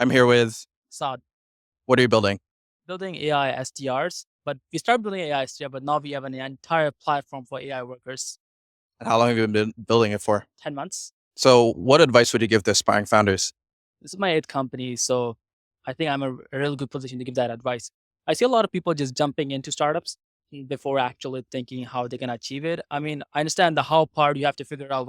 I'm here with, Saad, what are you building? building AI SDRs, but we started building AI SDR, but now we have an entire platform for AI workers. And how long have you been building it for? 10 months. So, what advice would you give to aspiring founders? This is my eighth company, so I think I'm a really good position to give that advice. I see a lot of people just jumping into startups before actually thinking how they can achieve it. I mean, I understand the how part you have to figure out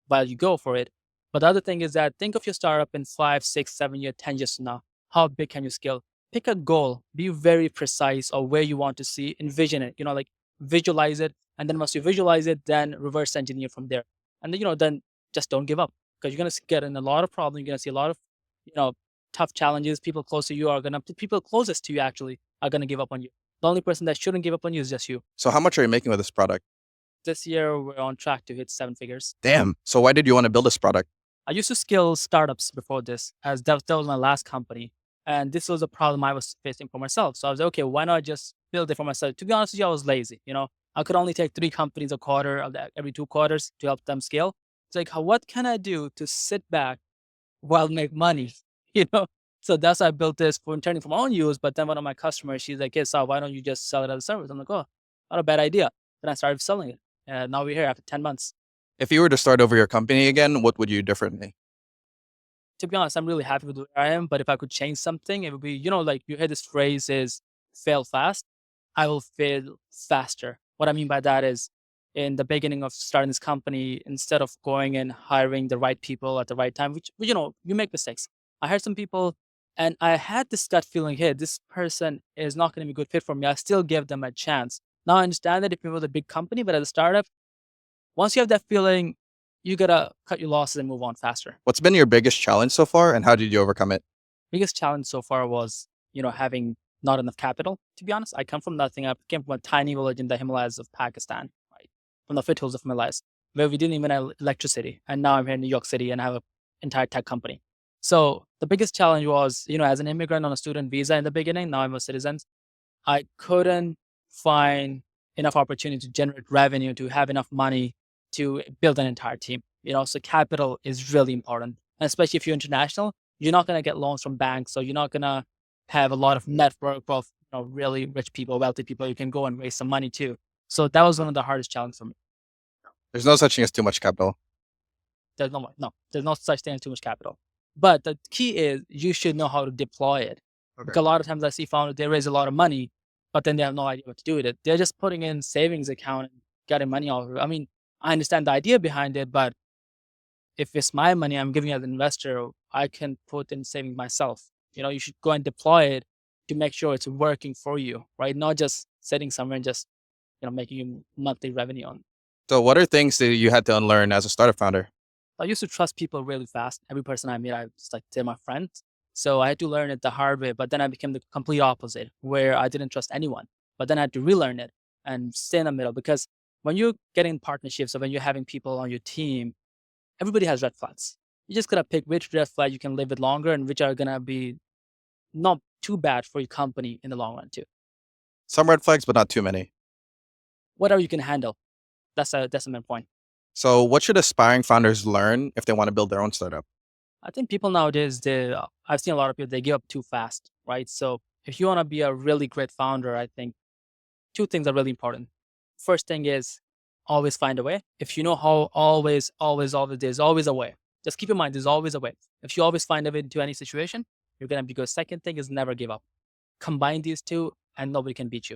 while you go for it. But the other thing is that think of your startup in 5, 6, 7 years, 10 years from now. How big can you scale? Pick a goal, be very precise of where you want to see, envision it, like visualize it. And then once you visualize it, then reverse engineer from there. And then, then just don't give up because you're going to get in a lot of problems. You're going to see a lot of you know, tough challenges. People closest to you actually are gonna give up on you. The only person that shouldn't give up on you is just you. So, how much are you making with this product? This year we're on track to hit 7 figures. Damn. So, why did you want to build this product? I used to scale startups before this, as that was my last company, and this was a problem I was facing for myself. So I was like, okay, why not just build it for myself? To be honest with you, I was lazy. I could only take 3 companies a quarter every 2 quarters to help them scale. It's like, what can I do to sit back while make money, you know? So that's why I built this for intending for my own use. But then one of my customers, she's like, hey, Sal, why don't you just sell it as a service? I'm like, oh, not a bad idea. Then I started selling it. And now we're here after 10 months. If you were to start over your company again, what would you do differently? To be honest, I'm really happy with where I am. But if I could change something, it would be, like you hear this phrase is fail fast. I will fail faster. What I mean by that is in the beginning of starting this company, instead of going and hiring the right people at the right time, which, you make mistakes. I hired some people and I had this gut feeling, hey, this person is not going to be a good fit for me. I still give them a chance. Now I understand that if you're with a big company, but as a startup, once you have that feeling, you gotta cut your losses and move on faster. What's been your biggest challenge so far, and how did you overcome it? Biggest challenge so far was, having not enough capital. To be honest, I come from nothing. I came from a tiny village in the Himalayas of Pakistan, right? From the foothills of Himalayas, where we didn't even have electricity. And now I'm here in New York City and I have an entire tech company. So the biggest challenge was, as an immigrant on a student visa in the beginning, now I'm a citizen, I couldn't find enough opportunity to generate revenue, to have enough money to build an entire team. So capital is really important. And especially if you're international, you're not going to get loans from banks. So you're not going to have a lot of network of really rich people, wealthy people you can go and raise some money to. So that was one of the hardest challenges for me. There's no such thing as too much capital. There's no such thing as too much capital. But the key is you should know how to deploy it. Okay. Because a lot of times I see founders, they raise a lot of money, but then they have no idea what to do with it. They're just putting in savings account and getting money out of it. I mean, I understand the idea behind it, but if it's my money I'm giving as an investor, I can put in saving myself. You should go and deploy it to make sure it's working for you, right? Not just sitting somewhere and just, making you monthly revenue on. So, what are things that you had to unlearn as a startup founder? I used to trust people really fast. Every person I meet, I just like they're my friends. So I had to learn it the hard way. But then I became the complete opposite, where I didn't trust anyone. But then I had to relearn it and stay in the middle because when you're getting partnerships or when you're having people on your team, everybody has red flags. You just gotta pick which red flag you can live with longer and which are gonna be not too bad for your company in the long run too. Some red flags, but not too many. Whatever you can handle. That's the main point. So, what should aspiring founders learn if they want to build their own startup? I think people nowadays, I've seen a lot of people, they give up too fast, right? So if you want to be a really great founder, I think 2 things are really important. First thing is always find a way. If you know how always, there's always a way. Just keep in mind, there's always a way. If you always find a way into any situation, you're going to be good. Second thing is never give up. Combine these two and nobody can beat you.